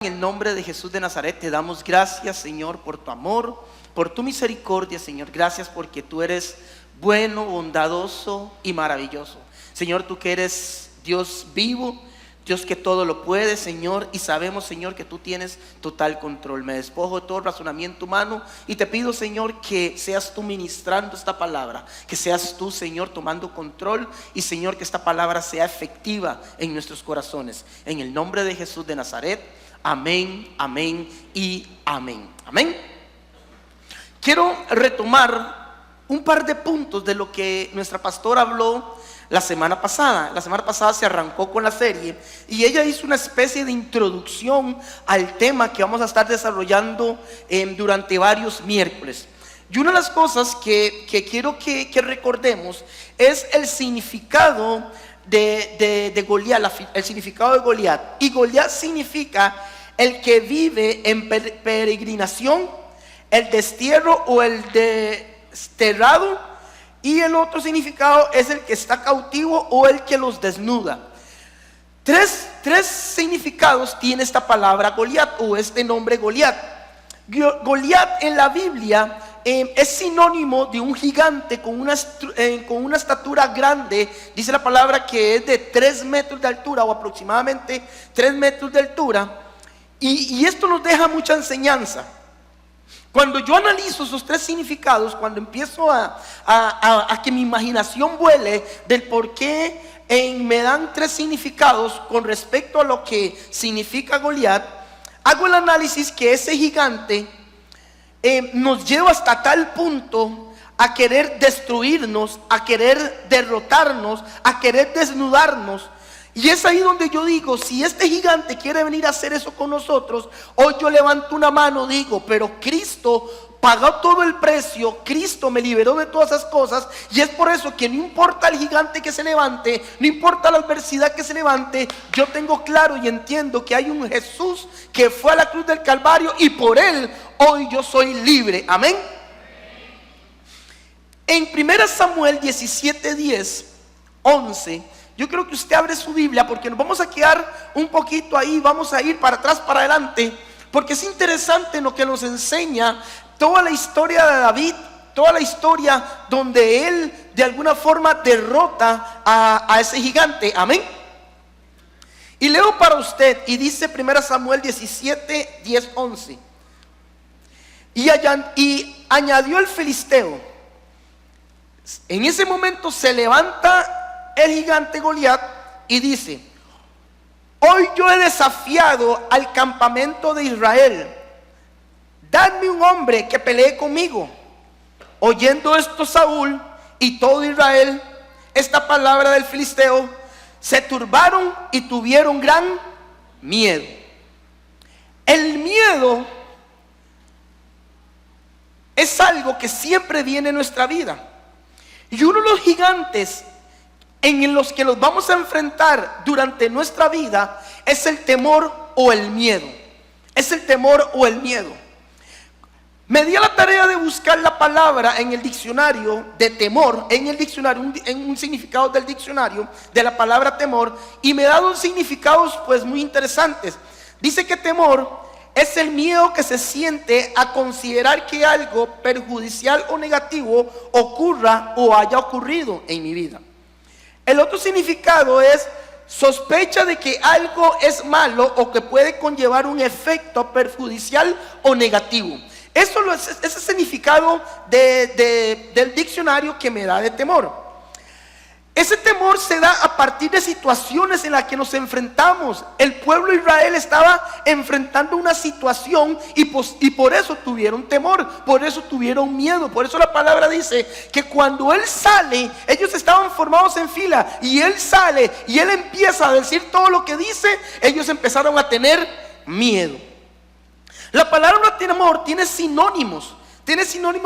En el nombre de Jesús de Nazaret te damos gracias, Señor, por tu amor, por tu misericordia, Señor. Gracias porque tú eres bueno, bondadoso y maravilloso. Señor, tú que eres Dios vivo, Dios que todo lo puede, Señor, y sabemos, Señor, que tú tienes total control. Me despojo de todo razonamiento humano y te pido, Señor, que seas tú ministrando esta palabra, que seas tú, Señor, tomando control y, Señor, que esta palabra sea efectiva en nuestros corazones. En el nombre de Jesús de Nazaret. Amén, amén y amén. Amén. Quiero retomar un par de puntos de lo que nuestra pastora habló la semana pasada. La semana pasada se arrancó con la serie y ella hizo una especie de introducción al tema que vamos a estar desarrollando durante varios miércoles. Y una de las cosas que quiero que recordemos es el significado de Goliat, el significado de Goliat. Y Goliat significa el que vive en peregrinación, el destierro o el desterrado. Y el otro significado es el que está cautivo o el que los desnuda. Tres significados tiene esta palabra Goliat o este nombre Goliat. Goliat en la Biblia es sinónimo de un gigante con una estatura grande. Dice la palabra que es de 3 metros de altura o aproximadamente 3 metros de altura. Y esto nos deja mucha enseñanza. Cuando yo analizo esos 3 significados, cuando empiezo a que mi imaginación vuele del por qué me dan 3 significados con respecto a lo que significa Goliat, hago el análisis que ese gigante nos lleva hasta tal punto a querer destruirnos, a querer derrotarnos, a querer desnudarnos. Y es ahí donde yo digo, si este gigante quiere venir a hacer eso con nosotros, hoy yo levanto una mano, digo, pero Cristo pagó todo el precio, Cristo me liberó de todas esas cosas. Y es por eso que no importa el gigante que se levante, no importa la adversidad que se levante, yo tengo claro y entiendo que hay un Jesús que fue a la cruz del Calvario y por él hoy yo soy libre. Amén. En 1 Samuel 17, 10, 11, yo creo que usted abre su Biblia porque nos vamos a quedar un poquito ahí, vamos a ir para atrás, para adelante, porque es interesante lo que nos enseña toda la historia de David, toda la historia donde él de alguna forma derrota a ese gigante. Amén. Y leo para usted y dice 1 Samuel 17, 10, 11. Y añadió el filisteo. En ese momento se levanta el gigante Goliat y dice: hoy yo he desafiado al campamento de Israel, dadme un hombre que pelee conmigo. Oyendo esto Saúl y todo Israel, esta palabra del filisteo, se turbaron y tuvieron gran miedo. El miedo es algo que siempre viene en nuestra vida. Y uno de los gigantes en los que los vamos a enfrentar durante nuestra vida es el temor o el miedo. Es el temor o el miedo. Me di a la tarea de buscar la palabra en el diccionario de temor, en el diccionario, en un significado del diccionario de la palabra temor, y me da 2 significados pues muy interesantes. Dice que temor es el miedo que se siente a considerar que algo perjudicial o negativo ocurra o haya ocurrido en mi vida. El otro significado es sospecha de que algo es malo o que puede conllevar un efecto perjudicial o negativo. Eso es el significado del diccionario que me da de temor. Ese temor se da a partir de situaciones en las que nos enfrentamos. El pueblo de Israel estaba enfrentando una situación y por eso tuvieron temor, por eso tuvieron miedo. Por eso la palabra dice que cuando él sale, ellos estaban formados en fila y él sale y él empieza a decir todo lo que dice, ellos empezaron a tener miedo. La palabra temor tiene sinónimos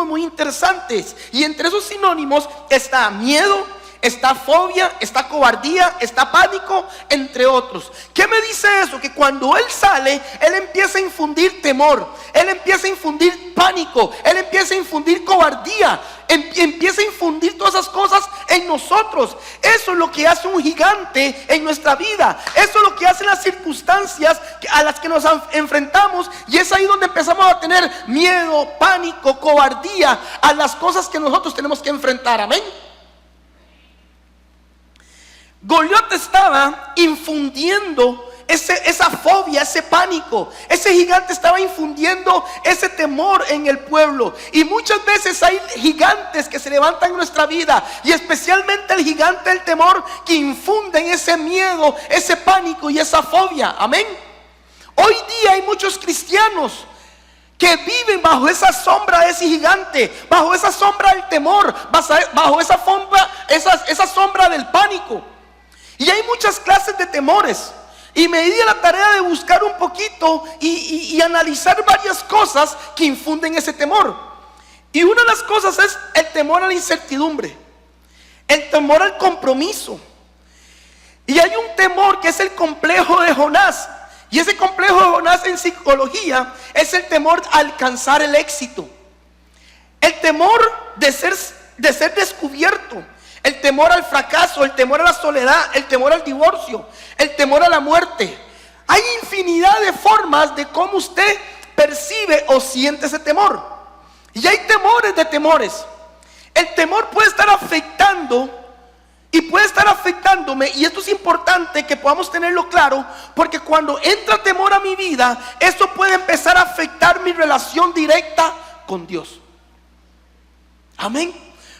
muy interesantes, y entre esos sinónimos está miedo, está fobia, está cobardía, está pánico, entre otros. ¿Qué me dice eso? Que cuando él sale, él empieza a infundir temor. Él Él empieza a infundir pánico, Él empieza a infundir cobardía, empieza a infundir todas esas cosas en nosotros. Eso es lo que hace un gigante en nuestra vida. Eso es lo que hacen las circunstancias a las que nos enfrentamos, y es ahí donde empezamos a tener miedo, pánico, cobardía a las cosas que nosotros tenemos que enfrentar. Amén. Goliat estaba infundiendo esa fobia, ese pánico. Ese gigante estaba infundiendo ese temor en el pueblo. Y muchas veces hay gigantes que se levantan en nuestra vida, y especialmente el gigante del temor, que infunden ese miedo, ese pánico y esa fobia. Amén. Hoy día hay muchos cristianos que viven bajo esa sombra de ese gigante, bajo esa sombra del temor, bajo esa sombra del pánico. Y hay muchas clases de temores. Y me di a la tarea de buscar un poquito y analizar varias cosas que infunden ese temor. Y una de las cosas es el temor a la incertidumbre, el temor al compromiso. Y hay un temor que es el complejo de Jonás. Y ese complejo de Jonás en psicología es el temor a alcanzar el éxito, el temor de ser descubierto, el temor al fracaso, el temor a la soledad, el temor al divorcio, el temor a la muerte. Hay infinidad de formas de cómo usted percibe o siente ese temor. Y hay temores de temores. El temor puede estar afectando y puede estar afectándome, y esto es importante que podamos tenerlo claro, porque cuando entra temor a mi vida, esto puede empezar a afectar mi relación directa con Dios. Amén.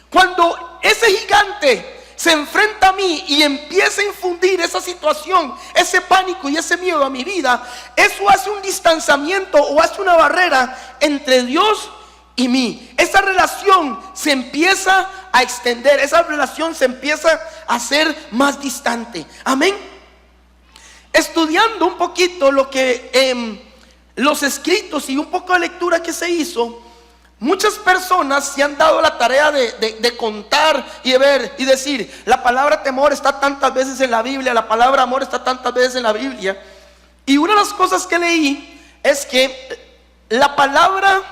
Cuando ese gigante se enfrenta a mí y empieza a infundir esa situación, ese pánico y ese miedo a mi vida, eso hace un distanciamiento o hace una barrera entre Dios y mí. Esa relación se empieza a extender, esa relación se empieza a hacer más distante. Amén. Estudiando un poquito lo que los escritos y un poco de lectura que se hizo, muchas personas se han dado la tarea de contar y de ver y decir: la palabra temor está tantas veces en la Biblia, la palabra amor está tantas veces en la Biblia. Y una de las cosas que leí es que la palabra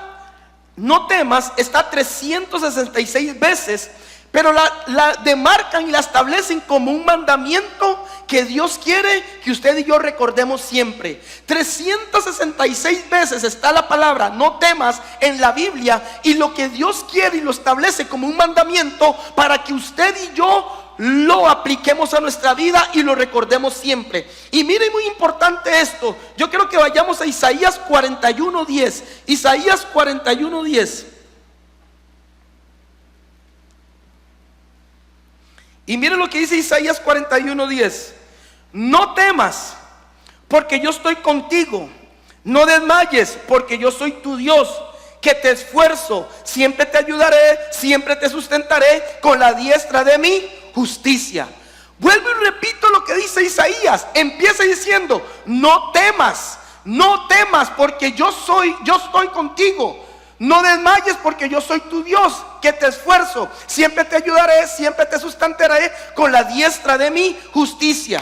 no temas está 366 veces, pero la demarcan y la establecen como un mandamiento que Dios quiere que usted y yo recordemos siempre. 366 veces está la palabra no temas en la Biblia, y lo que Dios quiere y lo establece como un mandamiento para que usted y yo lo apliquemos a nuestra vida y lo recordemos siempre. Y miren, muy importante esto. Yo quiero que vayamos a Isaías 41:10. Isaías 41:10. Y miren lo que dice Isaías 41:10. No temas, porque yo estoy contigo. No desmayes, porque yo soy tu Dios, que te esfuerzo. Siempre te ayudaré, siempre te sustentaré con la diestra de mi justicia. Vuelvo y repito lo que dice Isaías. Empieza diciendo: no temas, no temas, porque yo estoy contigo. No desmayes, porque yo soy tu Dios, que te esfuerzo. Siempre te ayudaré, siempre te sustentaré con la diestra de mi justicia.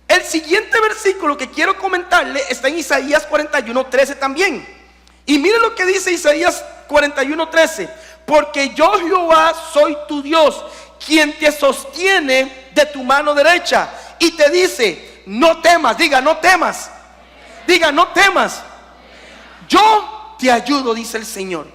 El siguiente versículo que quiero comentarle está en Isaías 41:13 también. Y mire lo que dice Isaías 41:13. Porque yo, Jehová, soy tu Dios, quien te sostiene de tu mano derecha y te dice: no temas. Diga: no temas. Diga: no temas. Yo te ayudo, dice el Señor.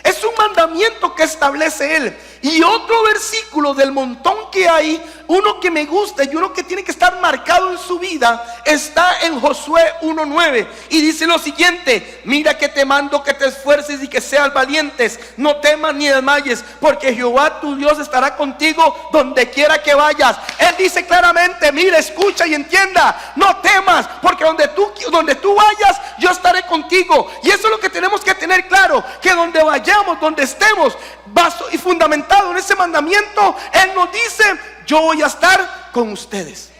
Es un mandamiento que establece Él. Y otro versículo del montón que hay, uno que me gusta y uno que tiene que estar marcado en su vida, está en Josué 1:9. Y dice lo siguiente: mira que te mando que te esfuerces y que seas valientes. No temas ni desmayes, porque Jehová tu Dios estará contigo donde quiera que vayas. Él dice claramente: mira, escucha y entienda. No temas, porque donde tú vayas, yo estaré contigo. Y eso es lo que tenemos que tener claro, que donde vayamos, donde estemos, y fundamentado en ese mandamiento, Él nos dice: yo voy a estar con ustedes.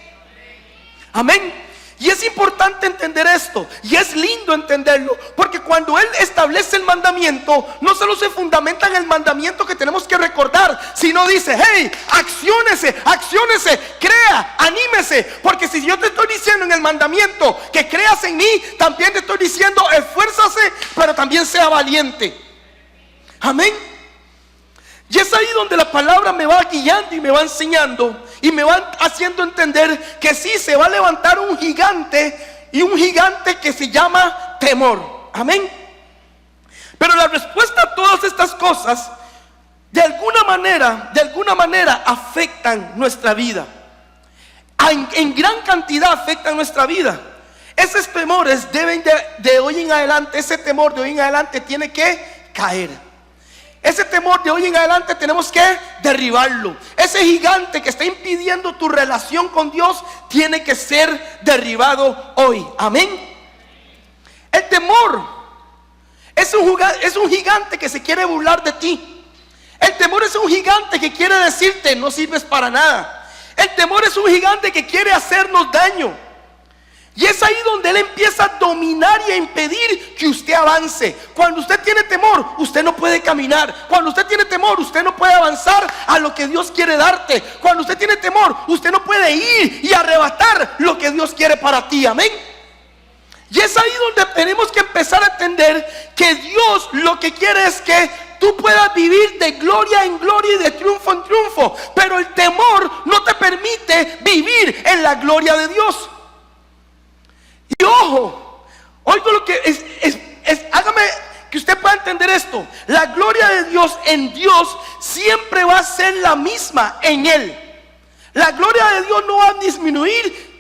Amén. Y es importante entender esto, y es lindo entenderlo, porque cuando Él establece el mandamiento, no solo se fundamenta en el mandamiento que tenemos que recordar, sino dice: hey, acciónese, crea, anímese. Porque si yo te estoy diciendo en el mandamiento que creas en mí, también te estoy diciendo: esfuérzase pero también sea valiente. Amén. Y es ahí donde la palabra me va guiando y me va enseñando y me va haciendo entender que sí, se va a levantar un gigante, y un gigante que se llama temor. Amén. Pero la respuesta a todas estas cosas de alguna manera afectan nuestra vida. En gran cantidad afectan nuestra vida. Esos temores deben de hoy en adelante, ese temor de hoy en adelante tiene que caer. Ese temor de hoy en adelante tenemos que derribarlo. Ese gigante que está impidiendo tu relación con Dios tiene que ser derribado hoy. Amén. El temor es un gigante que se quiere burlar de ti. El temor es un gigante que quiere decirte: no sirves para nada. El temor es un gigante que quiere hacernos daño. Y es ahí donde él empieza a dominar y a impedir que usted avance. Cuando usted tiene temor, usted no puede caminar. Cuando usted tiene temor, usted no puede avanzar a lo que Dios quiere darte. Cuando usted tiene temor, usted no puede ir y arrebatar lo que Dios quiere para ti. Amén. Y es ahí donde tenemos que empezar a entender que Dios lo que quiere es que tú puedas vivir de gloria en gloria y de triunfo en triunfo. Pero el temor no te permite vivir en la gloria de Dios. Y ojo, oigo lo que hágame que usted pueda entender esto. La gloria de Dios en Dios siempre va a ser la misma en Él. La gloria de Dios no va a disminuir.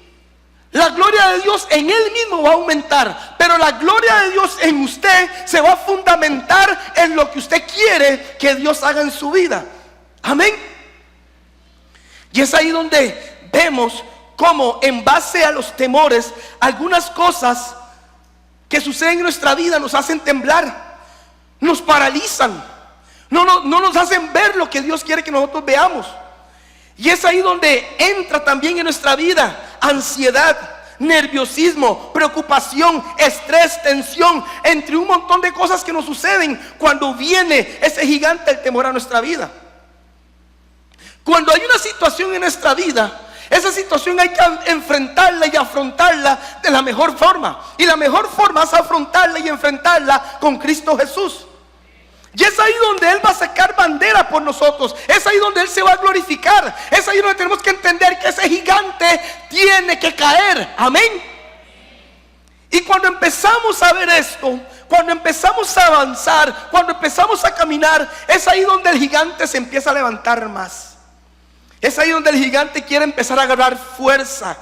La gloria de Dios en Él mismo va a aumentar. Pero la gloria de Dios en usted se va a fundamentar en lo que usted quiere que Dios haga en su vida. Amén. Y es ahí donde vemos cómo en base a los temores, algunas cosas que suceden en nuestra vida nos hacen temblar, nos paralizan, no nos hacen ver lo que Dios quiere que nosotros veamos. Y es ahí donde entra también en nuestra vida ansiedad, nerviosismo, preocupación, estrés, tensión, entre un montón de cosas que nos suceden cuando viene ese gigante, el temor a nuestra vida. Cuando hay una situación en nuestra vida, esa situación hay que enfrentarla y afrontarla de la mejor forma. Y la mejor forma es afrontarla y enfrentarla con Cristo Jesús. Y es ahí donde Él va a sacar bandera por nosotros. Es ahí donde Él se va a glorificar. Es ahí donde tenemos que entender que ese gigante tiene que caer. Amén. Y cuando empezamos a ver esto, cuando empezamos a avanzar, cuando empezamos a caminar, es ahí donde el gigante se empieza a levantar más. Es ahí donde el gigante quiere empezar a agarrar fuerza.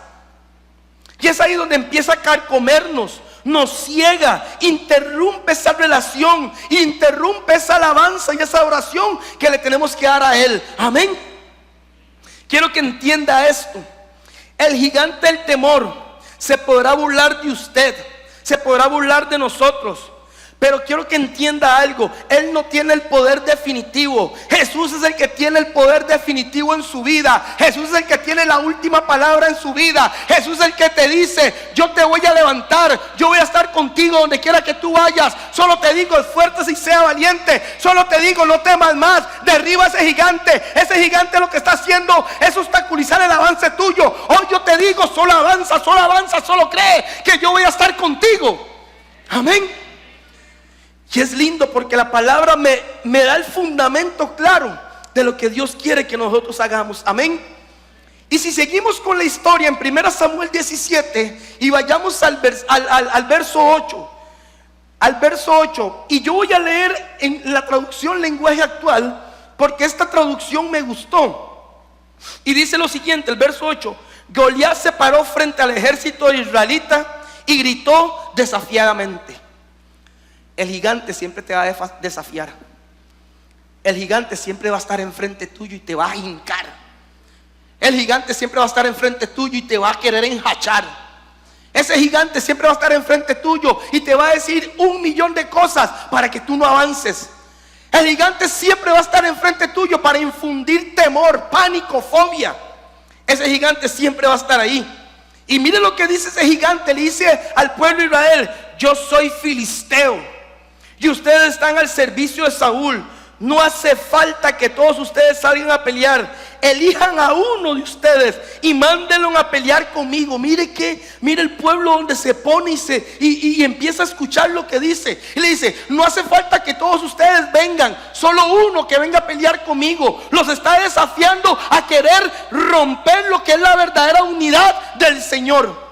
Y es ahí donde empieza a carcomernos, nos ciega, interrumpe esa relación, interrumpe esa alabanza y esa oración que le tenemos que dar a Él. Amén. Quiero que entienda esto. El gigante del temor se podrá burlar de usted, se podrá burlar de nosotros, pero quiero que entienda algo. Él no tiene el poder definitivo. Jesús es el que tiene el poder definitivo en su vida. Jesús es el que tiene la última palabra en su vida. Jesús es el que te dice: yo te voy a levantar, yo voy a estar contigo donde quiera que tú vayas. Solo te digo, esfuérzate y sea valiente. Solo te digo, no temas más. Derriba ese gigante. Ese gigante lo que está haciendo es obstaculizar el avance tuyo. Hoy yo te digo, solo avanza, solo cree que yo voy a estar contigo. Amén. Y es lindo porque la palabra me da el fundamento claro de lo que Dios quiere que nosotros hagamos. Amén. Y si seguimos con la historia en 1 Samuel 17 y vayamos al verso 8. Al verso 8. Y yo voy a leer en la traducción lenguaje actual, porque esta traducción me gustó. Y dice lo siguiente, el verso 8. Goliat se paró frente al ejército israelita y gritó desafiadamente. El gigante siempre te va a desafiar. El gigante siempre va a estar enfrente tuyo y te va a hincar. El gigante siempre va a estar enfrente tuyo y te va a querer enjachar. Ese gigante siempre va a estar enfrente tuyo y te va a decir 1,000,000 de cosas para que tú no avances. El gigante siempre va a estar enfrente tuyo para infundir temor, pánico, fobia. Ese gigante siempre va a estar ahí. Y mire lo que dice ese gigante. Le dice al pueblo de Israel: yo soy filisteo y ustedes están al servicio de Saúl. no hace falta que todos ustedes salgan a pelear. Elijan a uno de ustedes y mándenlo a pelear conmigo. Mire el pueblo donde se pone y empieza a escuchar lo que dice. Y le dice: no hace falta que todos ustedes vengan, solo uno que venga a pelear conmigo. Los está desafiando a querer romper lo que es la verdadera unidad del Señor.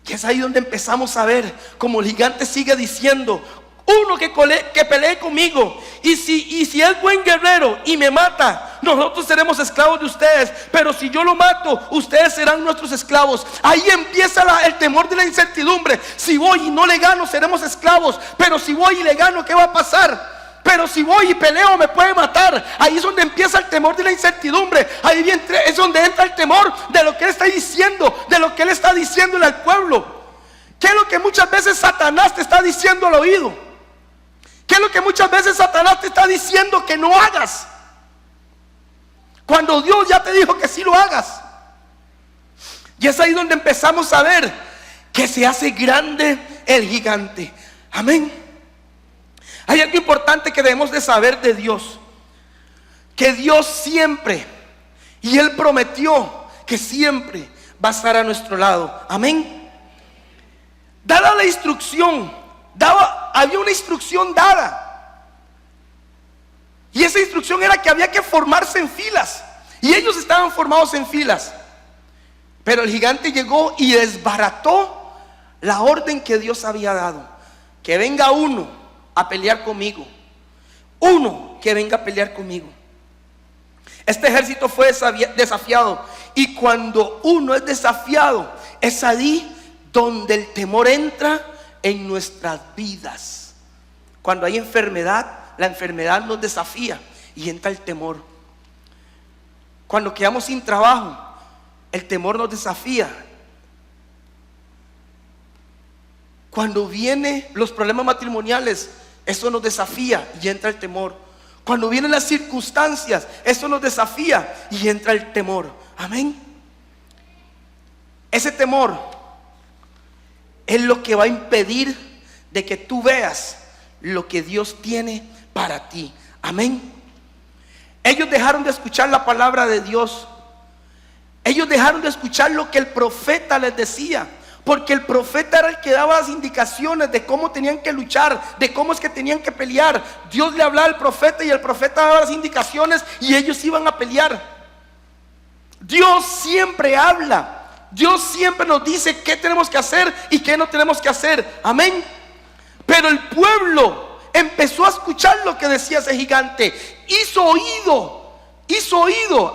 Y es ahí donde empezamos a ver como el gigante sigue diciendo: uno que pelee conmigo, y si es buen guerrero y me mata, nosotros seremos esclavos de ustedes, pero si yo lo mato, ustedes serán nuestros esclavos. Ahí empieza el temor de la incertidumbre. Si voy y no le gano, seremos esclavos, pero si voy y le gano, ¿qué va a pasar? Pero si voy y peleo, me puede matar. Ahí es donde empieza el temor de la incertidumbre. Ahí es donde entra el temor de lo que Él está diciendo, de lo que Él está diciéndole al pueblo. ¿Qué es lo que muchas veces Satanás te está diciendo al oído? ¿Qué es lo que muchas veces Satanás te está diciendo que no hagas, cuando Dios ya te dijo que sí lo hagas? Y es ahí donde empezamos a ver que se hace grande el gigante. Amén. Hay algo importante que debemos de saber de Dios: que Dios siempre, y Él prometió que siempre va a estar a nuestro lado. Amén. Dada la instrucción, había una instrucción dada, y esa instrucción era que había que formarse en filas, y ellos estaban formados en filas. Pero el gigante llegó y desbarató la orden que Dios había dado: que venga uno a pelear conmigo, uno que venga a pelear conmigo. Este ejército fue desafiado, y cuando uno es desafiado, es ahí donde el temor entra en nuestras vidas. Cuando hay enfermedad, la enfermedad nos desafía y entra el temor. Cuando quedamos sin trabajo, el temor nos desafía. Cuando vienen los problemas matrimoniales, eso nos desafía y entra el temor. Cuando vienen las circunstancias, eso nos desafía y entra el temor. Amén. Ese temor es lo que va a impedir de que tú veas lo que Dios tiene para ti. Amén. Ellos dejaron de escuchar la palabra de Dios. Ellos dejaron de escuchar lo que el profeta les decía, porque el profeta era el que daba las indicaciones de cómo tenían que luchar, de cómo es que tenían que pelear. Dios le hablaba al profeta y el profeta daba las indicaciones y ellos iban a pelear. Dios siempre habla. Dios siempre nos dice qué tenemos que hacer y qué no tenemos que hacer. Amén. Pero el pueblo empezó a escuchar lo que decía ese gigante. Hizo oído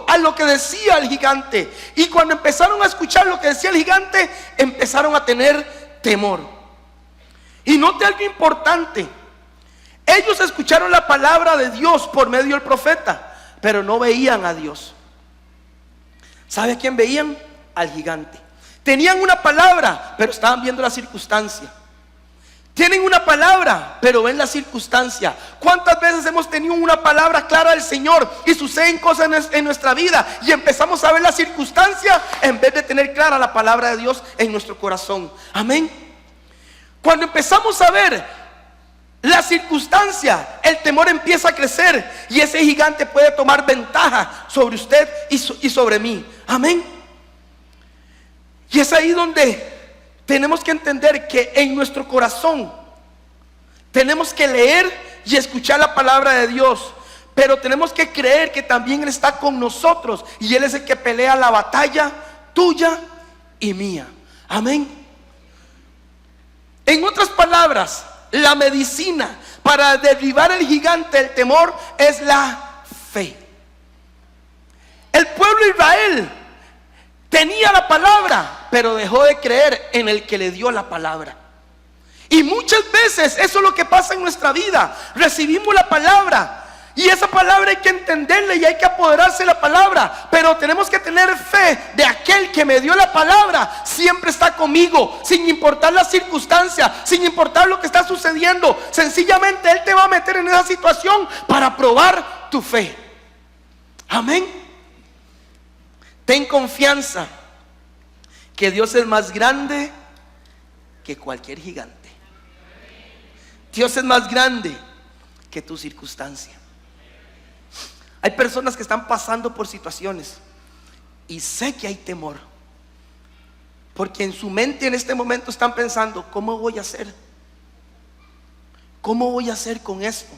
a lo que decía el gigante. Y cuando empezaron a escuchar lo que decía el gigante, empezaron a tener temor. Y note algo importante: ellos escucharon la palabra de Dios por medio del profeta, pero no veían a Dios. ¿Sabe a quién veían? Al gigante. Tenían una palabra, pero estaban viendo la circunstancia. Tienen una palabra, pero ven la circunstancia. ¿Cuántas veces hemos tenido una palabra clara del Señor y suceden cosas en nuestra vida y empezamos a ver la circunstancia en vez de tener clara la palabra de Dios en nuestro corazón? Amén. Cuando empezamos a ver la circunstancia, el temor empieza a crecer y ese gigante puede tomar ventaja sobre usted y sobre mí. Amén. Y es ahí donde tenemos que entender que en nuestro corazón tenemos que leer y escuchar la palabra de Dios, pero tenemos que creer que también Él está con nosotros y Él es el que pelea la batalla tuya y mía. Amén. En otras palabras, la medicina para derribar el gigante del temor es la fe. El pueblo de Israel tenía la palabra, pero dejó de creer en el que le dio la palabra. Y muchas veces eso es lo que pasa en nuestra vida. Recibimos la palabra y esa palabra hay que entenderla y hay que apoderarse de la palabra, pero tenemos que tener fe de aquel que me dio la palabra. Siempre está conmigo, sin importar la circunstancia, sin importar lo que está sucediendo. Sencillamente Él te va a meter en esa situación para probar tu fe. Amén. Ten confianza que Dios es más grande que cualquier gigante. Dios es más grande que tu circunstancia. Hay personas que están pasando por situaciones y sé que hay temor, porque en su mente en este momento están pensando: ¿cómo voy a hacer? ¿Cómo voy a hacer con esto?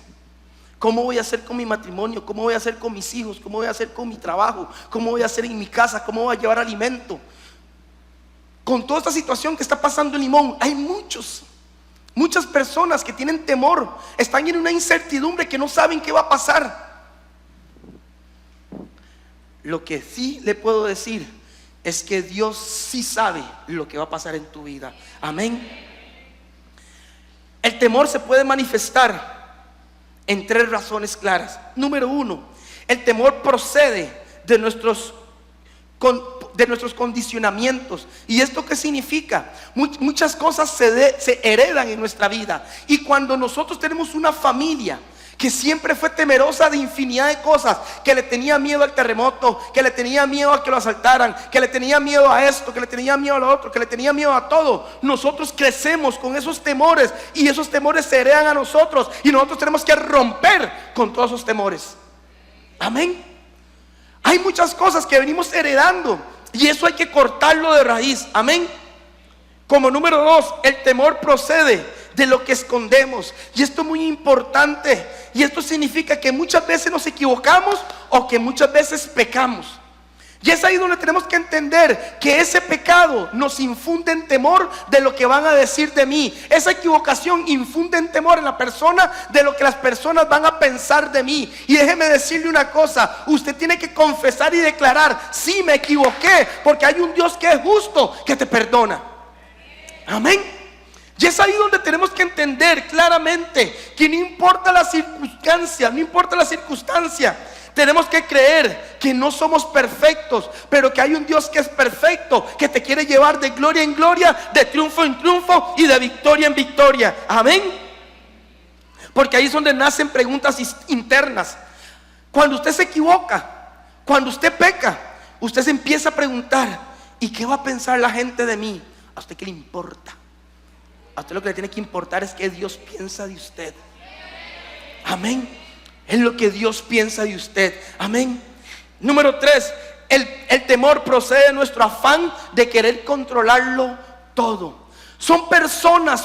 ¿Cómo voy a hacer con mi matrimonio? ¿Cómo voy a hacer con mis hijos? ¿Cómo voy a hacer con mi trabajo? ¿Cómo voy a hacer en mi casa? ¿Cómo voy a llevar alimento? Con toda esta situación que está pasando en Limón, hay muchas personas que tienen temor, están en una incertidumbre, que no saben qué va a pasar. Lo que sí le puedo decir es que Dios sí sabe lo que va a pasar en tu vida. Amén. El temor se puede manifestar en 3 razones claras. Número 1, el temor procede de nuestros condicionamientos. ¿Y esto qué significa? Muchas cosas se heredan en nuestra vida. Y cuando nosotros tenemos una familia que siempre fue temerosa de infinidad de cosas, que le tenía miedo al terremoto, que le tenía miedo a que lo asaltaran, que le tenía miedo a esto, que le tenía miedo a lo otro, que le tenía miedo a todo, nosotros crecemos con esos temores, y esos temores se heredan a nosotros, y nosotros tenemos que romper con todos esos temores. Amén. Hay muchas cosas que venimos heredando, y eso hay que cortarlo de raíz. Amén. Como número 2, el temor procede de lo que escondemos. Y esto es muy importante. Y esto significa que muchas veces nos equivocamos, o que muchas veces pecamos. Y es ahí donde tenemos que entender que ese pecado nos infunde en temor de lo que van a decir de mí. Esa equivocación infunde en temor en la persona de lo que las personas van a pensar de mí. Y déjeme decirle una cosa: usted tiene que confesar y declarar: sí, me equivoqué, porque hay un Dios que es justo, que te perdona. Amén. Y es ahí donde tenemos que entender claramente que no importa la circunstancia, tenemos que creer que no somos perfectos, pero que hay un Dios que es perfecto, que te quiere llevar de gloria en gloria, de triunfo en triunfo y de victoria en victoria. Amén. Porque ahí es donde nacen preguntas internas. Cuando usted se equivoca, cuando usted peca, usted se empieza a preguntar: ¿y qué va a pensar la gente de mí? ¿A usted qué le importa? A usted lo que le tiene que importar es que Dios piensa de usted. Amén. Es lo que Dios piensa de usted. Amén. Número 3, el temor procede de nuestro afán de querer controlarlo todo. Son personas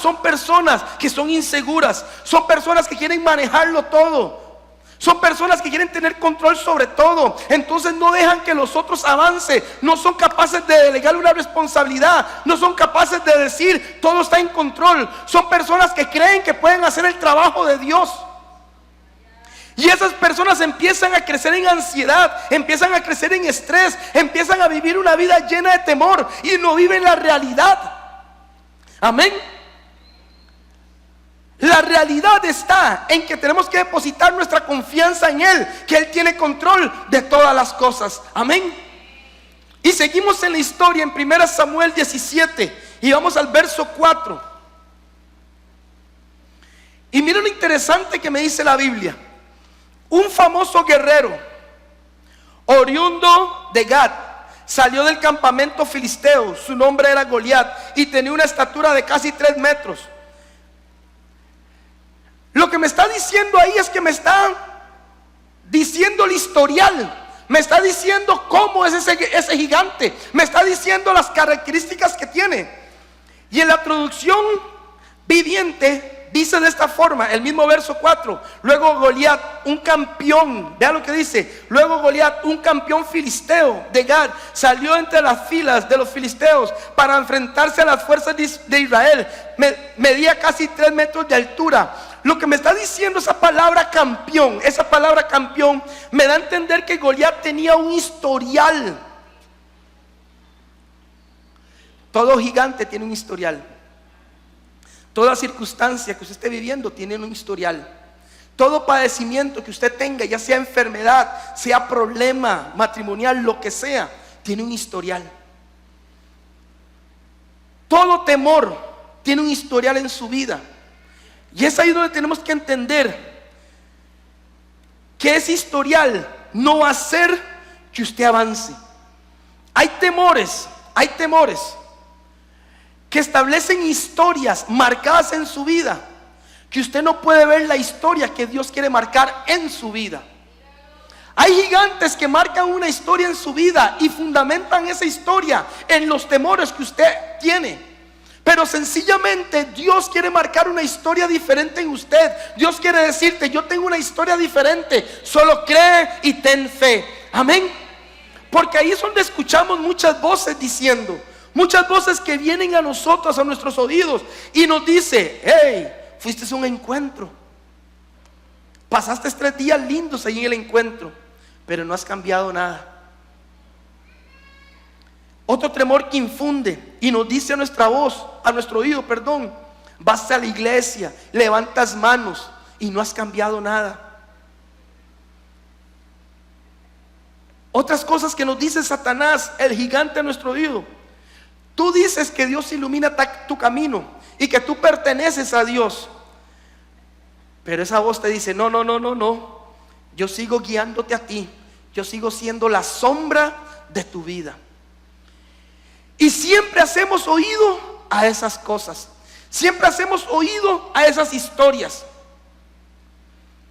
que son inseguras. Son personas que quieren manejarlo todo. Son personas que quieren tener control sobre todo. Entonces no dejan que los otros avancen. No son capaces de delegar una responsabilidad. No son capaces de decir: todo está en control. Son personas que creen que pueden hacer el trabajo de Dios. Y esas personas empiezan a crecer en ansiedad, empiezan a crecer en estrés, empiezan a vivir una vida llena de temor y no viven la realidad. Amén. La realidad está en que tenemos que depositar nuestra confianza en Él, que Él tiene control de todas las cosas. Amén. Y seguimos en la historia en 1 Samuel 17 y vamos al verso 4. Y miren lo interesante que me dice la Biblia. Un famoso guerrero, oriundo de Gad, salió del campamento filisteo. Su nombre era Goliat y tenía una estatura de casi 3 metros. Lo que me está diciendo ahí es que me está diciendo el historial. Me está diciendo cómo es ese gigante. Me está diciendo las características que tiene. Y en la traducción viviente dice de esta forma, el mismo verso 4. Luego Goliat, un campeón, vean lo que dice. Luego Goliat, un campeón filisteo de Gad, salió entre las filas de los filisteos para enfrentarse a las fuerzas de Israel. Medía casi 3 metros de altura. Lo que me está diciendo esa palabra campeón me da a entender que Goliat tenía un historial. Todo gigante tiene un historial. Toda circunstancia que usted esté viviendo tiene un historial. Todo padecimiento que usted tenga, ya sea enfermedad, sea problema matrimonial, lo que sea, tiene un historial. Todo temor tiene un historial en su vida. Y es ahí donde tenemos que entender que ese historial no va a hacer que usted avance. Hay temores que establecen historias marcadas en su vida, que usted no puede ver la historia que Dios quiere marcar en su vida. Hay gigantes que marcan una historia en su vida y fundamentan esa historia en los temores que usted tiene. Pero sencillamente Dios quiere marcar una historia diferente en usted. Dios quiere decirte: yo tengo una historia diferente, solo cree y ten fe. Amén. Porque ahí es donde escuchamos muchas voces diciendo, muchas voces que vienen a nosotros, a nuestros oídos, y nos dice: hey, fuiste a un encuentro, pasaste 3 días lindos ahí en el encuentro, pero no has cambiado nada. Otro temor que infunde y nos dice a nuestra voz, a nuestro oído, perdón: vas a la iglesia, levantas manos y no has cambiado nada. Otras cosas que nos dice Satanás, el gigante a nuestro oído: tú dices que Dios ilumina tu camino y que tú perteneces a Dios, pero esa voz te dice: no, yo sigo guiándote a ti, yo sigo siendo la sombra de tu vida. Y siempre hacemos oído a esas cosas, siempre hacemos oído a esas historias,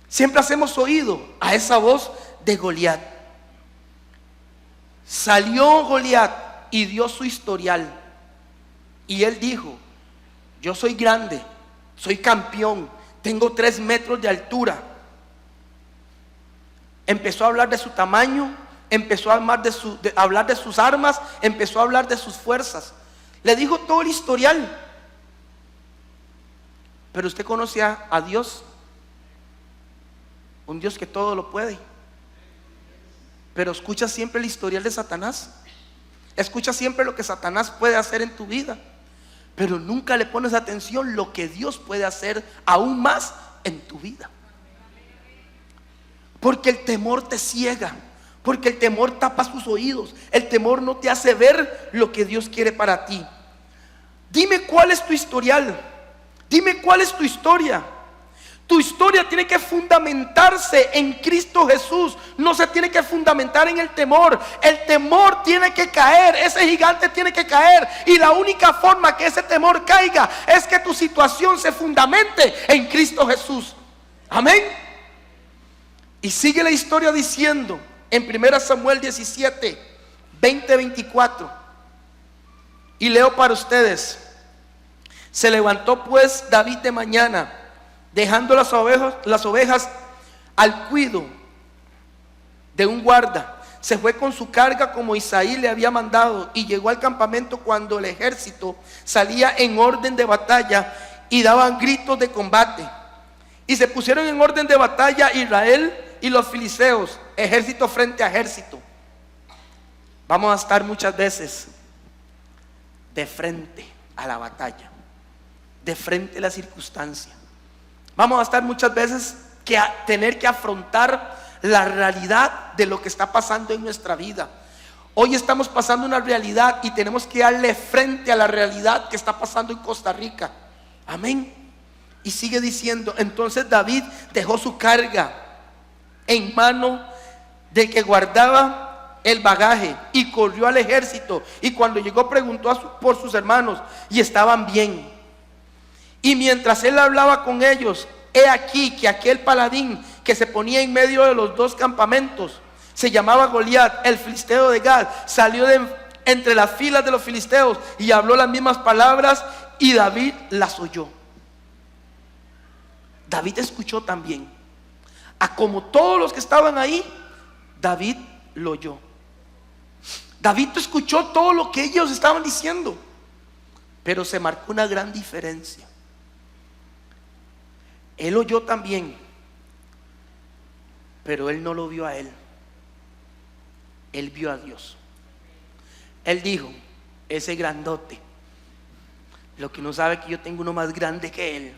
siempre hacemos oído a esa voz de Goliat. Salió Goliat y dio su historial, y él dijo: yo soy grande, soy campeón, tengo 3 metros de altura. Empezó a hablar de su tamaño, empezó a hablar de sus armas, empezó a hablar de sus fuerzas. Le dijo todo el historial. Pero usted conoce a Dios, un Dios que todo lo puede. Pero escucha siempre el historial de Satanás, escucha siempre lo que Satanás puede hacer en tu vida, pero nunca le pones atención lo que Dios puede hacer aún más en tu vida. Porque el temor te ciega, porque el temor tapa sus oídos, el temor no te hace ver lo que Dios quiere para ti. Dime cuál es tu historial, dime cuál es tu historia. Tu historia tiene que fundamentarse en Cristo Jesús, no se tiene que fundamentar en el temor. El temor tiene que caer, ese gigante tiene que caer, y la única forma que ese temor caiga es que tu situación se fundamente en Cristo Jesús. Amén. Y sigue la historia diciendo en 1 Samuel 17, 20-24, y leo para ustedes: se levantó pues David de mañana, dejando las ovejas al cuido de un guarda. Se fue con su carga como Isaí le había mandado, y llegó al campamento cuando el ejército salía en orden de batalla y daban gritos de combate. Y se pusieron en orden de batalla Israel y los filisteos, ejército frente a ejército. Vamos a estar muchas veces de frente a la batalla, de frente a la circunstancia. Vamos a estar muchas veces que tener que afrontar la realidad de lo que está pasando en nuestra vida. Hoy estamos pasando una realidad y tenemos que darle frente a la realidad que está pasando en Costa Rica. Amén. Y sigue diciendo: entonces David dejó su carga en mano del que guardaba el bagaje y corrió al ejército, y cuando llegó preguntó por sus hermanos y estaban bien. Y mientras él hablaba con ellos, he aquí que aquel paladín que se ponía en medio de los 2 campamentos, se llamaba Goliat, el filisteo de Gad, salió de entre las filas de los filisteos y habló las mismas palabras, y David las oyó. David escuchó también. A como todos los que estaban ahí, David lo oyó. David escuchó todo lo que ellos estaban diciendo, pero se marcó una gran diferencia. Él oyó también, pero él no lo vio a él. Él vio a Dios. Él dijo: ese grandote, lo que no sabe que yo tengo uno más grande que él.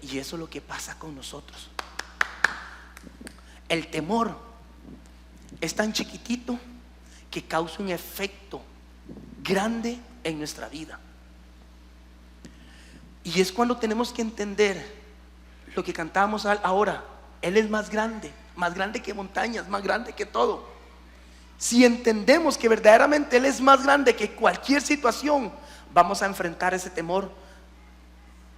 Y eso es lo que pasa con nosotros. El temor es tan chiquitito que causa un efecto grande en nuestra vida. Y es cuando tenemos que entender lo que cantábamos ahora: Él es más grande que montañas, más grande que todo. Si entendemos que verdaderamente Él es más grande que cualquier situación, vamos a enfrentar ese temor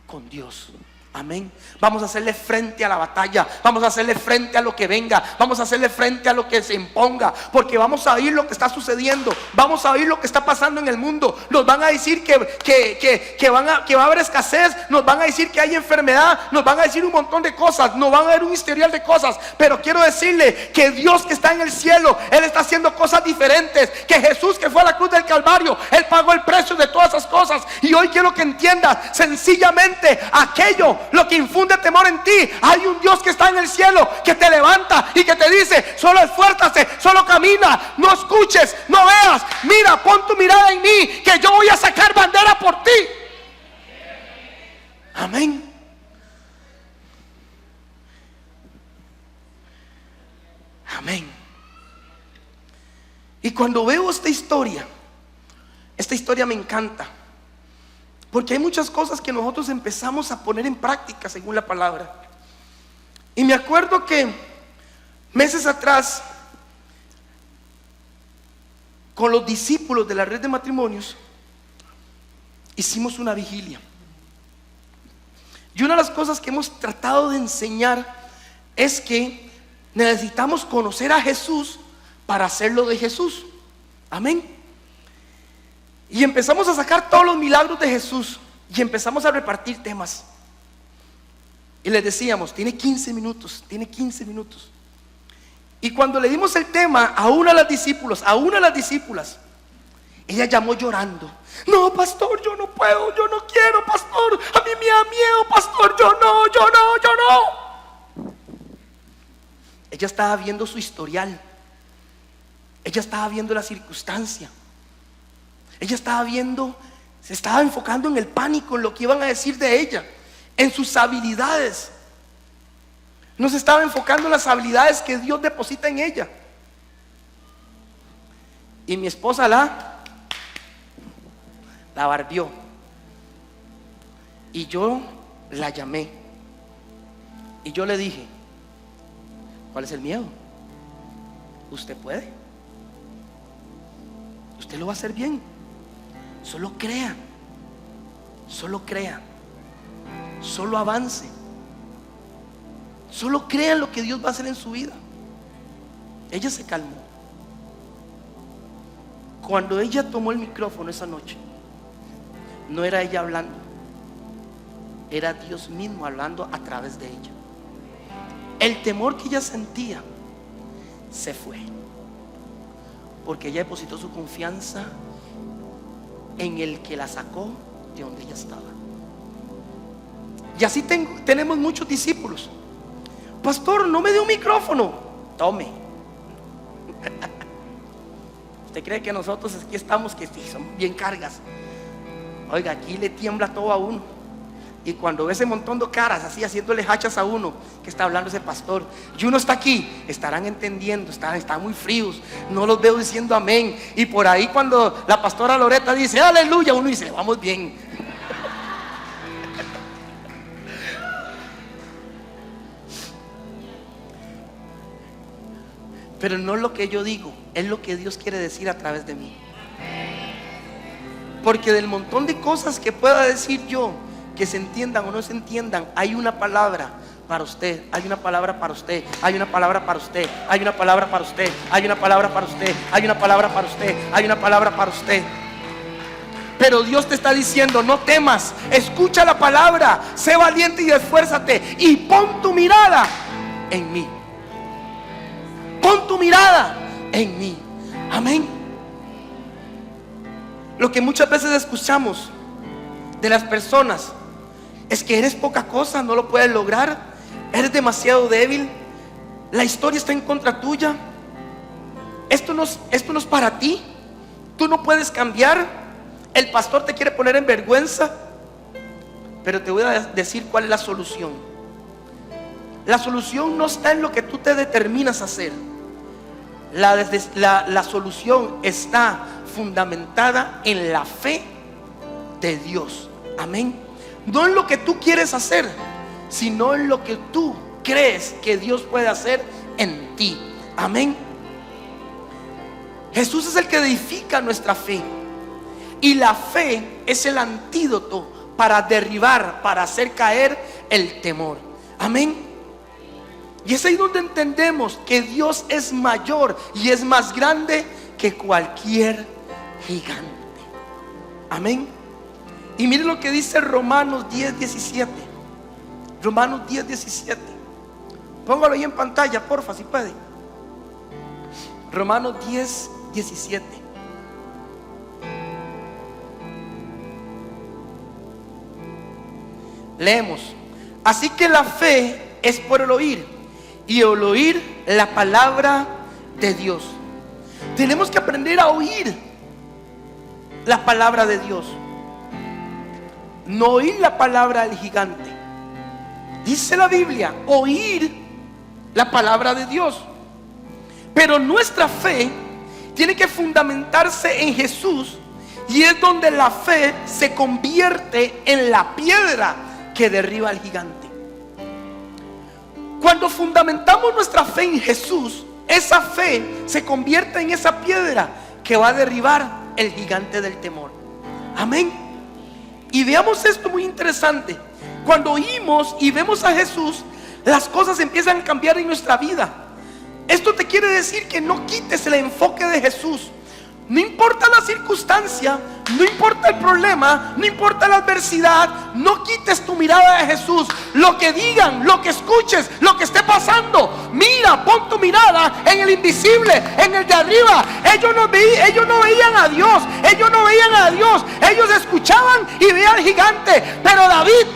con Dios. Amén. Vamos a hacerle frente a la batalla. Vamos a hacerle frente a lo que venga. Vamos a hacerle frente a lo que se imponga. Porque vamos a oír lo que está sucediendo. Vamos a oír lo que está pasando en el mundo. Nos van a decir que va a haber escasez. Nos van a decir que hay enfermedad. Nos van a decir un montón de cosas. Nos van a dar un historial de cosas. Pero quiero decirle que Dios que está en el cielo, Él está haciendo cosas diferentes. Que Jesús que fue a la cruz del Calvario, Él pagó el precio de todas esas cosas. Y hoy quiero que entiendas sencillamente aquello, lo que infunde temor en ti. Hay un Dios que está en el cielo, que te levanta y que te dice: solo esfuérzate, solo camina, no escuches, no veas, mira, pon tu mirada en mí, que yo voy a sacar bandera por ti. Amén. Amén. Y cuando veo esta historia me encanta. Porque hay muchas cosas que nosotros empezamos a poner en práctica según la palabra. Y me acuerdo que meses atrás, con los discípulos de la red de matrimonios, hicimos una vigilia. Y una de las cosas que hemos tratado de enseñar es que necesitamos conocer a Jesús para hacerlo de Jesús. Amén. Y empezamos a sacar todos los milagros de Jesús y empezamos a repartir temas. Y les decíamos: tiene 15 minutos, tiene 15 minutos. Y cuando le dimos el tema a una de las discípulas, ella llamó llorando: no, pastor, yo no puedo, yo no quiero, pastor, a mí me da miedo, pastor, yo no. Ella estaba viendo su historial. Ella estaba viendo la circunstancia. Ella estaba viendo, se estaba enfocando en el pánico, en lo que iban a decir de ella, en sus habilidades. No se estaba enfocando en las habilidades que Dios deposita en ella. Y mi esposa la barbió. Y yo la llamé. Y yo le dije: ¿cuál es el miedo? Usted puede. Usted lo va a hacer bien. Solo crea. Solo crea. Solo avance. Solo crea en lo que Dios va a hacer en su vida. Ella se calmó. Cuando ella tomó el micrófono esa noche, no era ella hablando, era Dios mismo hablando a través de ella. El temor que ella sentía se fue, porque ella depositó su confianza en el que la sacó de donde ella estaba. Y así tenemos muchos discípulos. Pastor, no me dé un micrófono. Tome. ¿Usted cree que nosotros aquí estamos, que somos bien cargas? Oiga, aquí le tiembla todo a uno. Y cuando ve ese montón de caras así haciéndole hachas a uno, que está hablando ese pastor, y uno está aquí, estarán entendiendo, están muy fríos, no los veo diciendo amén. Y por ahí cuando la pastora Loreta dice aleluya, uno dice: vamos bien. Pero no es lo que yo digo, es lo que Dios quiere decir a través de mí. Porque del montón de cosas que pueda decir yo, que se entiendan o no se entiendan, hay una palabra para usted, hay una palabra para usted, hay una palabra para usted, hay una palabra para usted, hay una palabra para usted, hay una palabra para usted, hay una palabra para usted. Pero Dios te está diciendo: no temas, escucha la palabra, sé valiente y esfuérzate y pon tu mirada en mí. Pon tu mirada en mí. Amén. Lo que muchas veces escuchamos de las personas es que eres poca cosa, no lo puedes lograr, eres demasiado débil, la historia está en contra tuya, esto no es para ti, tú no puedes cambiar, el pastor te quiere poner en vergüenza. Pero te voy a decir cuál es la solución. La solución no está en lo que tú te determinas a hacer. La solución está fundamentada en la fe de Dios. Amén. No en lo que tú quieres hacer, sino en lo que tú crees que Dios puede hacer en ti. Amén. Jesús es el que edifica nuestra fe. Y la fe es el antídoto para derribar, para hacer caer el temor. Amén. Y es ahí donde entendemos que Dios es mayor y es más grande que cualquier gigante. Amén. Y mire lo que dice Romanos 10:17. Romanos 10:17. Póngalo ahí en pantalla, porfa, si puede. Romanos 10:17. Leemos: así que la fe es por el oír, y el oír la palabra de Dios. Tenemos que aprender a oír la palabra de Dios, no oír la palabra del gigante. Dice la Biblia, oír la palabra de Dios. Pero nuestra fe tiene que fundamentarse en Jesús, y es donde la fe se convierte en la piedra que derriba al gigante. Cuando fundamentamos nuestra fe en Jesús, esa fe se convierte en esa piedra que va a derribar el gigante del temor. Amén. Y veamos esto muy interesante. Cuando oímos y vemos a Jesús, las cosas empiezan a cambiar en nuestra vida. Esto te quiere decir que no quites el enfoque de Jesús. No importa la circunstancia, no importa el problema, no importa la adversidad, no quites tu mirada de Jesús. Lo que digan, lo que escuches, lo que esté pasando, mira, pon tu mirada en el invisible, en el de arriba. Ellos no veían a Dios, ellos escuchaban y veían al gigante. Pero David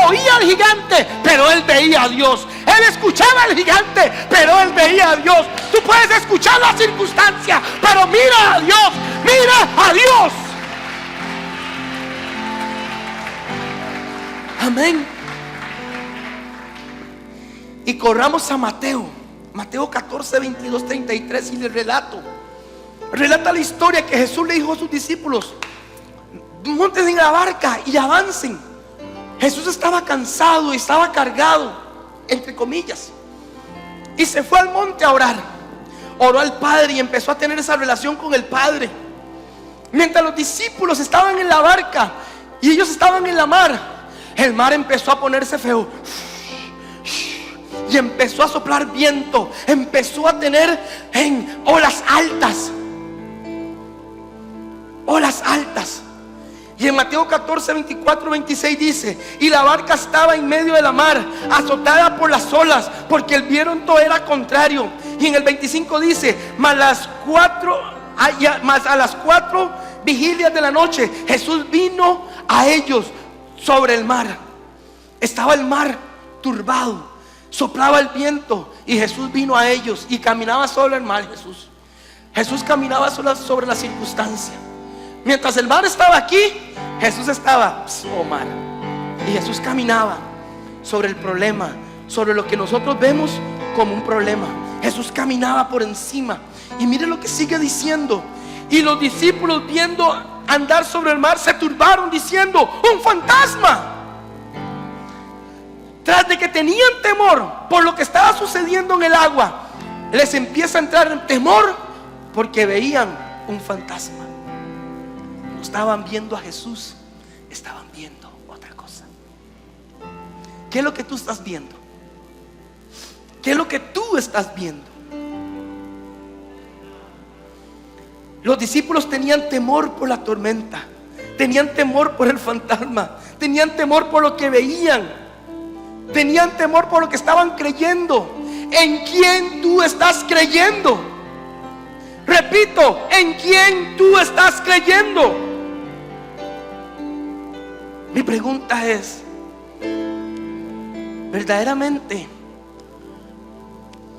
oía al gigante, pero él veía a Dios. Él escuchaba al gigante, pero él veía a Dios. Tú puedes escuchar la circunstancia, pero mira a Dios, mira a Dios. Amén. Y corramos a Mateo 14, 22, 33 y le relata la historia que Jesús le dijo a sus discípulos: monten en la barca y avancen. Jesús estaba cansado y estaba cargado, entre comillas, y se fue al monte a orar. Oró al Padre y empezó a tener esa relación con el Padre. Mientras los discípulos estaban en la barca y ellos estaban en la mar, el mar empezó a ponerse feo y empezó a soplar viento, empezó a tener olas altas. Y en Mateo 14, 24, 26 dice: y la barca estaba en medio de la mar, azotada por las olas, porque el viento era contrario. Y en el 25 dice: mas a las 4 vigilias de la noche, Jesús vino a ellos sobre el mar. Estaba el mar turbado, soplaba el viento, y Jesús vino a ellos y caminaba sobre el mar. Jesús caminaba sobre la circunstancia. Mientras el mar estaba aquí, Jesús estaba sobre mar. Y Jesús caminaba sobre el problema, sobre lo que nosotros vemos como un problema. Jesús caminaba por encima. Y mire lo que sigue diciendo: y los discípulos, viendo andar sobre el mar, se turbaron diciendo: ¡un fantasma! Tras de que tenían temor por lo que estaba sucediendo en el agua, les empieza a entrar en temor porque veían un fantasma. No estaban viendo a Jesús, estaban viendo otra cosa. ¿Qué es lo que tú estás viendo? ¿Qué es lo que tú estás viendo? Los discípulos tenían temor por la tormenta, tenían temor por el fantasma, tenían temor por lo que veían, tenían temor por lo que estaban creyendo. ¿En quién tú estás creyendo? Repito, ¿en quién tú estás creyendo? Mi pregunta es: ¿verdaderamente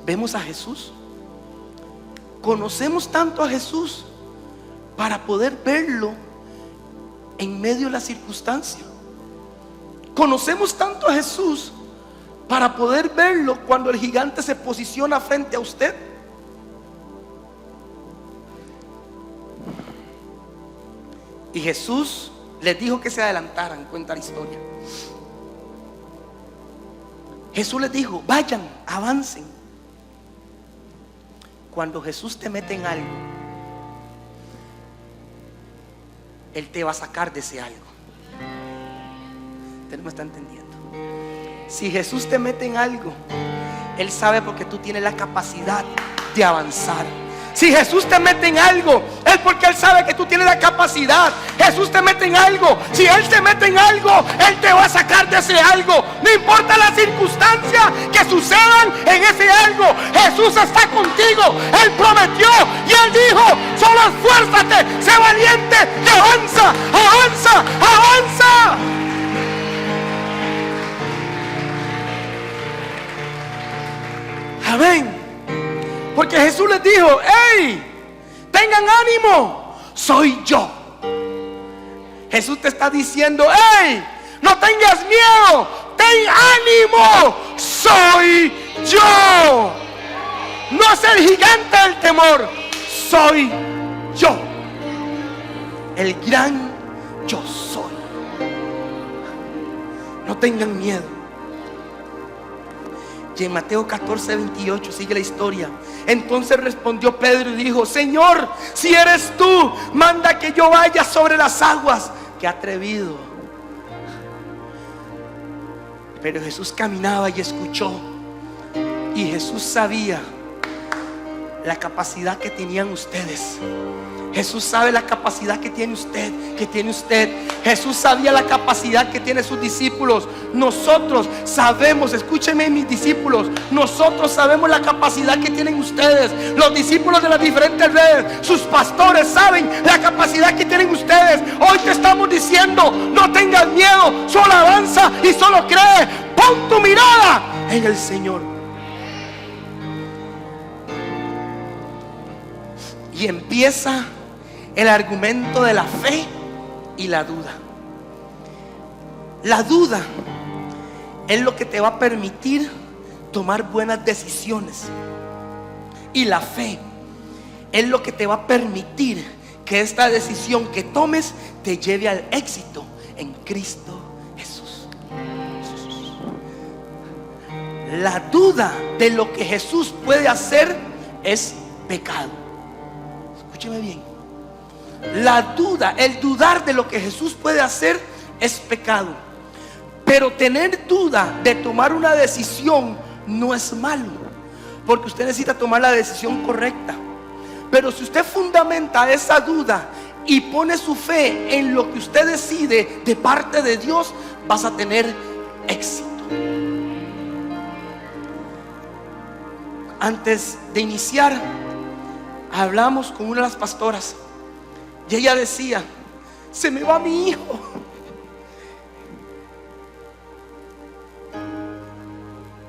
vemos a Jesús? ¿Conocemos tanto a Jesús para poder verlo en medio de la circunstancia? ¿Conocemos tanto a Jesús para poder verlo cuando el gigante se posiciona frente a usted? Y Jesús les dijo que se adelantaran. Cuenta la historia. Jesús les dijo: vayan, avancen. Cuando Jesús te mete en algo, Él te va a sacar de ese algo. Usted no me está entendiendo. Si Jesús te mete en algo, Él sabe porque tú tienes la capacidad de avanzar. Si Jesús te mete en algo, es porque Él sabe que tú tienes la capacidad. Jesús te mete en algo. Si Él te mete en algo, Él te va a sacar de ese algo. No importa las circunstancias que sucedan en ese algo, Jesús está contigo. Él prometió y Él dijo: solo esfuérzate, sé valiente y avanza, avanza, avanza. Amén. Porque Jesús les dijo: hey, tengan ánimo, soy yo. Jesús te está diciendo: hey, no tengas miedo, ten ánimo, soy yo. No es el gigante del temor, soy yo, el gran yo soy. No tengan miedo. Y en Mateo 14:28 sigue la historia. Entonces respondió Pedro y dijo: Señor, si eres tú, manda que yo vaya sobre las aguas. Qué atrevido. Pero Jesús caminaba y escuchó. Y Jesús sabía la capacidad que tenían ustedes. Jesús sabe la capacidad que tiene usted, Jesús sabía la capacidad que tienen sus discípulos. Nosotros sabemos, escúchenme mis discípulos, nosotros sabemos la capacidad que tienen ustedes. Los discípulos de las diferentes redes, sus pastores saben la capacidad que tienen ustedes. Hoy te estamos diciendo: no tengas miedo, solo avanza y solo cree. Pon tu mirada en el Señor. Y empieza el argumento de la fe y la duda. La duda es lo que te va a permitir tomar buenas decisiones. Y la fe es lo que te va a permitir que esta decisión que tomes te lleve al éxito en Cristo Jesús. La duda de lo que Jesús puede hacer es pecado. Escúcheme bien. La duda, el dudar de lo que Jesús puede hacer es pecado. Pero tener duda de tomar una decisión no es malo, porque usted necesita tomar la decisión correcta. Pero si usted fundamenta esa duda y pone su fe en lo que usted decide de parte de Dios, vas a tener éxito. Antes de iniciar, hablamos con una de las pastoras y ella decía: se me va mi hijo.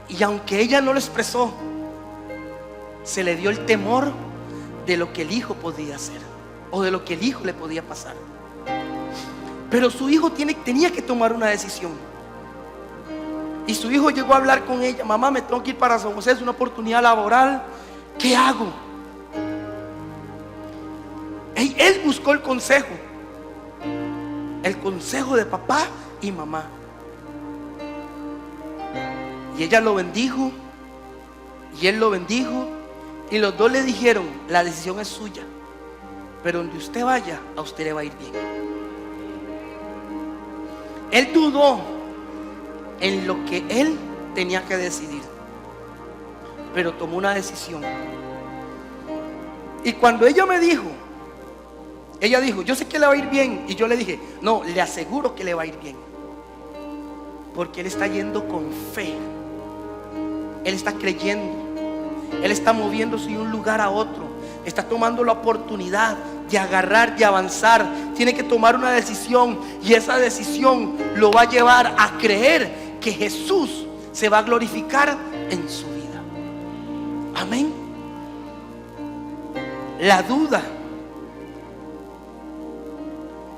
Y aunque ella no lo expresó, se le dio el temor de lo que el hijo podía hacer o de lo que el hijo le podía pasar. Pero su hijo tenía que tomar una decisión. Y su hijo llegó a hablar con ella: mamá, me tengo que ir para San José, es una oportunidad laboral, ¿qué hago? Él buscó el consejo de papá y mamá. Y ella lo bendijo y él lo bendijo, y los dos le dijeron: la decisión es suya, pero donde usted vaya, a usted le va a ir bien. Él dudó en lo que él tenía que decidir, pero tomó una decisión. Y cuando ella me dijo, ella dijo: yo sé que le va a ir bien. Y yo le dije: no, le aseguro que le va a ir bien, porque él está yendo con fe. Él está creyendo. Él está moviéndose de un lugar a otro. Está tomando la oportunidad de agarrar, de avanzar. Tiene que tomar una decisión, y esa decisión lo va a llevar a creer que Jesús se va a glorificar en su vida. Amén. La duda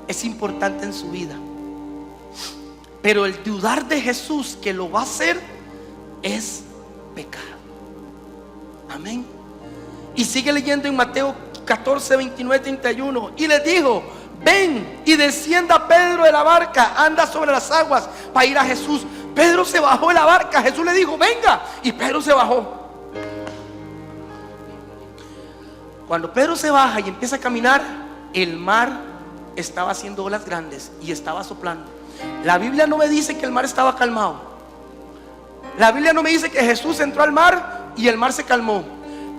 es importante en su vida, pero el dudar de Jesús que lo va a hacer es pecado. Amén. Y sigue leyendo en Mateo 14, 29, 31. Y les dijo: ven y descienda Pedro de la barca, anda sobre las aguas para ir a Jesús. Pedro se bajó de la barca. Jesús le dijo: venga. Y Pedro se bajó. Cuando Pedro se baja y empieza a caminar, el mar estaba haciendo olas grandes y estaba soplando. La Biblia no me dice que el mar estaba calmado. La Biblia no me dice que Jesús entró al mar y el mar se calmó.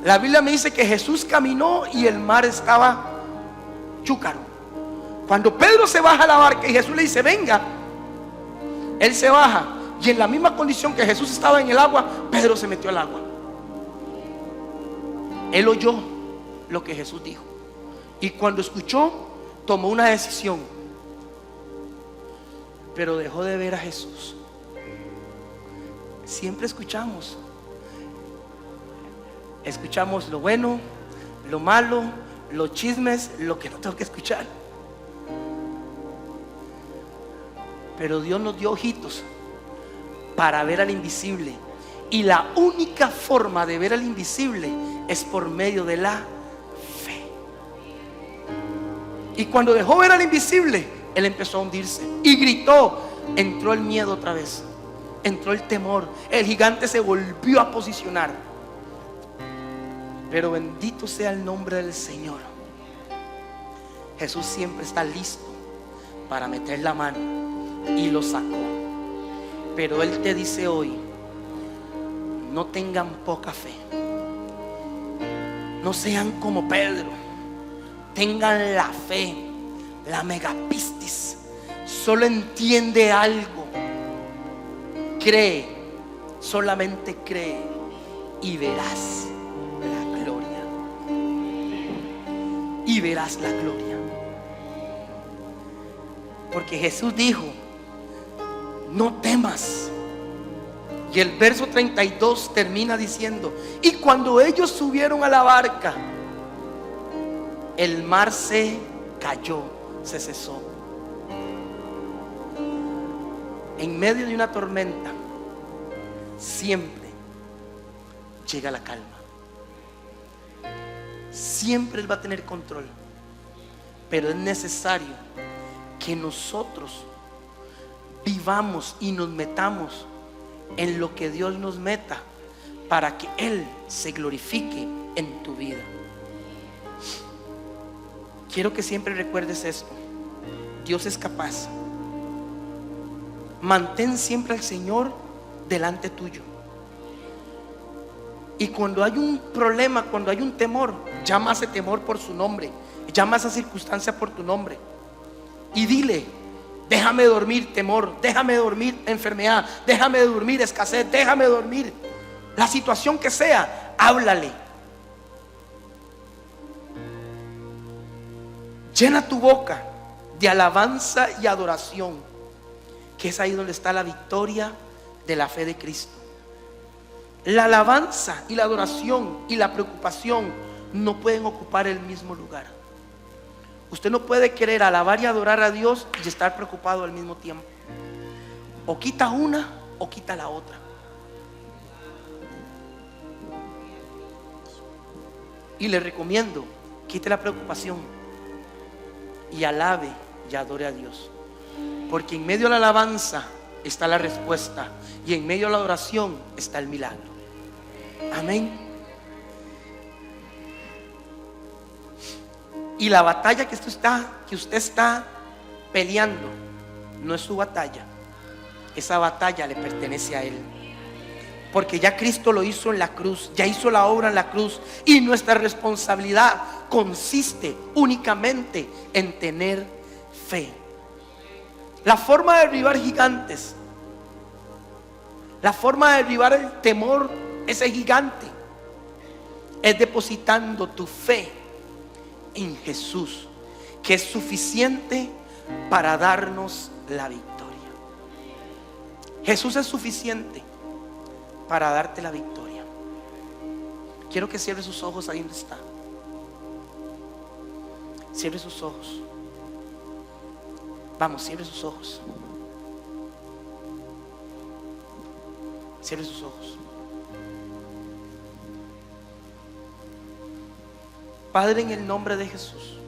La Biblia me dice que Jesús caminó y el mar estaba chúcaro. Cuando Pedro se baja a la barca y Jesús le dice venga, él se baja, y en la misma condición que Jesús estaba en el agua, Pedro se metió al agua. Él oyó lo que Jesús dijo, y cuando escuchó tomó una decisión, pero dejó de ver a Jesús. Siempre escuchamos lo bueno, lo malo, los chismes, lo que no tengo que escuchar. Pero Dios nos dio ojitos para ver al invisible, y la única forma de ver al invisible es por medio de la fe. Y cuando dejó ver al invisible, él empezó a hundirse y gritó. Entró el miedo otra vez, entró el temor, el gigante se volvió a posicionar. Pero bendito sea el nombre del Señor. Jesús siempre está listo para meter la mano, y lo sacó. Pero Él te dice hoy: no tengan poca fe, no sean como Pedro, tengan la fe, la megapistis. Solo entiende algo, cree, solamente cree, y verás la gloria. Y verás la gloria. Porque Jesús dijo: no temas. Y el verso 32 termina diciendo: y cuando ellos subieron a la barca, el mar se cayó, se cesó. En medio de una tormenta siempre llega la calma. Siempre Él va a tener control. Pero es necesario que nosotros vivamos y nos metamos en lo que Dios nos meta, para que Él se glorifique en tu vida. Quiero que siempre recuerdes esto: Dios es capaz. Mantén siempre al Señor delante tuyo. Y cuando hay un problema, cuando hay un temor, llama a ese temor por su nombre, llama a esa circunstancia por tu nombre, y dile: déjame dormir temor, déjame dormir enfermedad, déjame dormir escasez, déjame dormir la situación que sea. Háblale. Llena tu boca de alabanza y adoración, que es ahí donde está la victoria de la fe de Cristo. La alabanza y la adoración y la preocupación no pueden ocupar el mismo lugar. Usted no puede querer alabar y adorar a Dios y estar preocupado al mismo tiempo. O quita una o quita la otra. Y le recomiendo: quite la preocupación y alabe y adore a Dios. Porque en medio de la alabanza está la respuesta, y en medio de la adoración está el milagro. Amén. Y la batalla que usted está peleando no es su batalla. Esa batalla le pertenece a Él. Porque ya Cristo lo hizo en la cruz, ya hizo la obra en la cruz, y nuestra responsabilidad consiste únicamente en tener fe. La forma de derribar gigantes, la forma de derribar el temor, ese gigante, es depositando tu fe en Jesús, que es suficiente para darnos la victoria. Jesús es suficiente para darte la victoria. Quiero que cierre sus ojos ahí donde está. Cierre sus ojos. Vamos, cierre sus ojos. Cierre sus ojos. Padre, en el nombre de Jesús,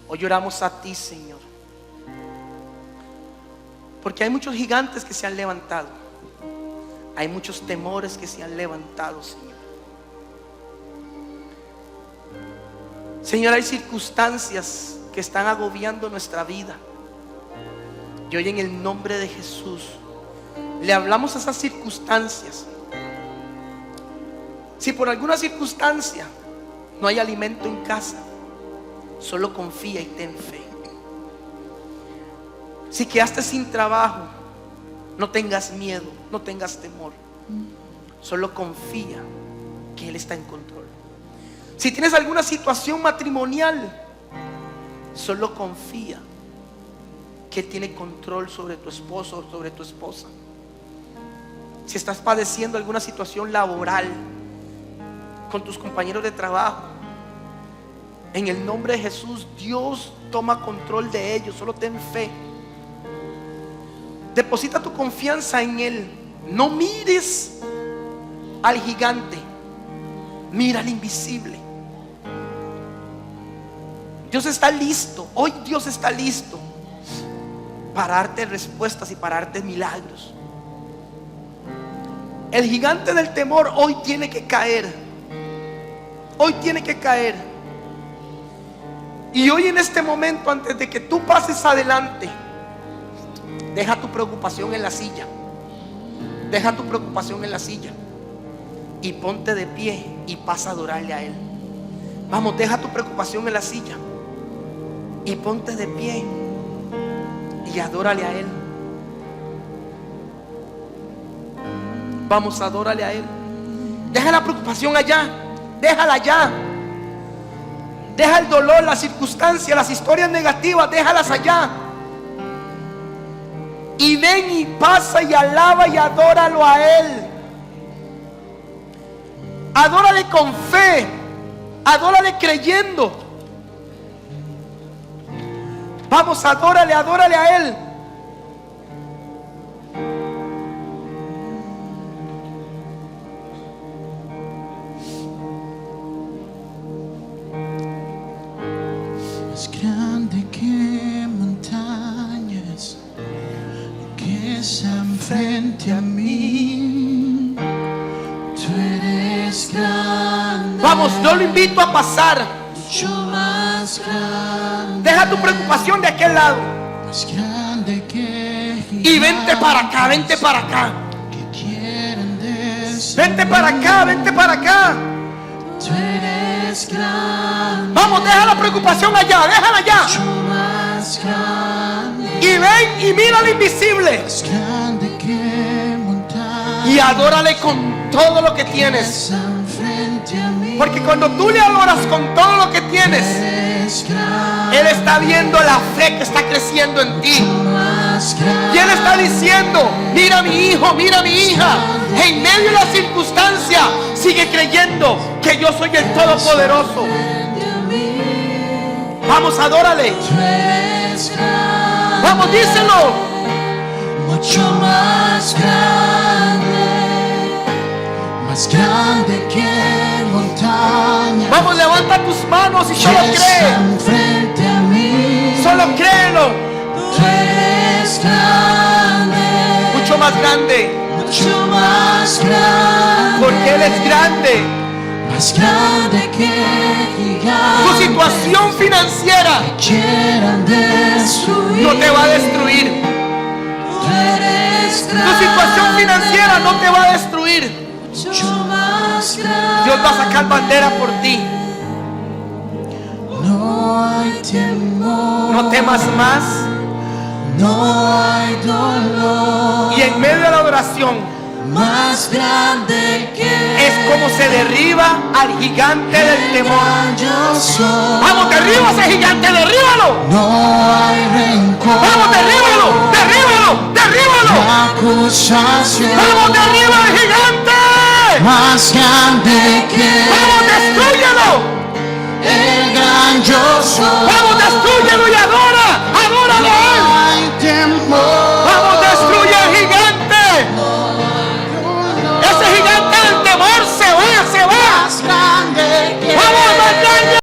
hoy oramos a ti, Señor, porque hay muchos gigantes que se han levantado, hay muchos temores que se han levantado, Señor. Señor, hay circunstancias que están agobiando nuestra vida, y hoy en el nombre de Jesús le hablamos a esas circunstancias. Si por alguna circunstancia no hay alimento en casa, solo confía y ten fe. Si quedaste sin trabajo, no tengas miedo, no tengas temor. Solo confía que Él está en control. Si tienes alguna situación matrimonial, solo confía que Él tiene control sobre tu esposo o sobre tu esposa. Si estás padeciendo alguna situación laboral con tus compañeros de trabajo, en el nombre de Jesús, Dios toma control de ellos. Solo ten fe. Deposita tu confianza en Él. No mires al gigante, mira al invisible. Dios está listo. Hoy Dios está listo para darte respuestas y para darte milagros. El gigante del temor hoy tiene que caer. Hoy tiene que caer. Y hoy, en este momento, antes de que tú pases adelante, deja tu preocupación en la silla. Deja tu preocupación en la silla y ponte de pie y pasa a adorarle a Él. Vamos, deja tu preocupación en la silla y ponte de pie y adórale a Él. Vamos, adórale a Él. Deja la preocupación allá. Déjala allá. Deja el dolor, las circunstancias, las historias negativas, déjalas allá. Y ven y pasa y alaba y adóralo a Él. Adórale con fe. Adórale creyendo. Vamos, adórale, adórale a Él. Más grande que montañas que están frente a mí, tú eres grande. Vamos, yo lo invito a pasar. Mucho más grande. Deja tu preocupación de aquel lado Más grande que y vente para acá, vente para acá. que quieren destruir. Vente para acá, vente para acá. Tú eres grande. Vamos, deja la preocupación allá, déjala allá. Mucho más grande. Y ven y mira al invisible Más grande que montañas. y adórale con todo lo que tienes. Están frente a mí. Porque cuando tú le adoras con todo lo que tienes, Eres grande. Él está viendo la fe que está creciendo en ti. Más grande. Y Él está diciendo: mira a mi hijo, mira a mi hija. En medio de la circunstancia, sigue creyendo que yo soy el Todopoderoso. Frente a mí. Vamos, adórale. Tú eres grande. Vamos, díselo. Mucho más grande. Más grande que montaña. Vamos, levanta tus manos y solo que cree. están frente a mí. Solo créelo. Tú eres grande. Mucho más grande. Mucho más grande. Porque Él es grande. Más grande que gigantes. Tu situación financiera Quieran destruir. no te va a destruir. Tú eres Tu grande. situación financiera no te va a destruir. Mucho más grande. Dios va a sacar bandera por ti. No hay temor. No temas más. No hay dolor. Y en medio de la adoración Más grande que es como se derriba al gigante del temor. yo soy. Vamos, derriba ese gigante, derríbalo. No hay rencor. Vamos, derríbalo, derríbalo, derríbalo. Acusación. Vamos, derriba al gigante. Más grande que Vamos, destrúyelo. el gran yo soy. Vamos, destrúyelo y adora. Adóralo a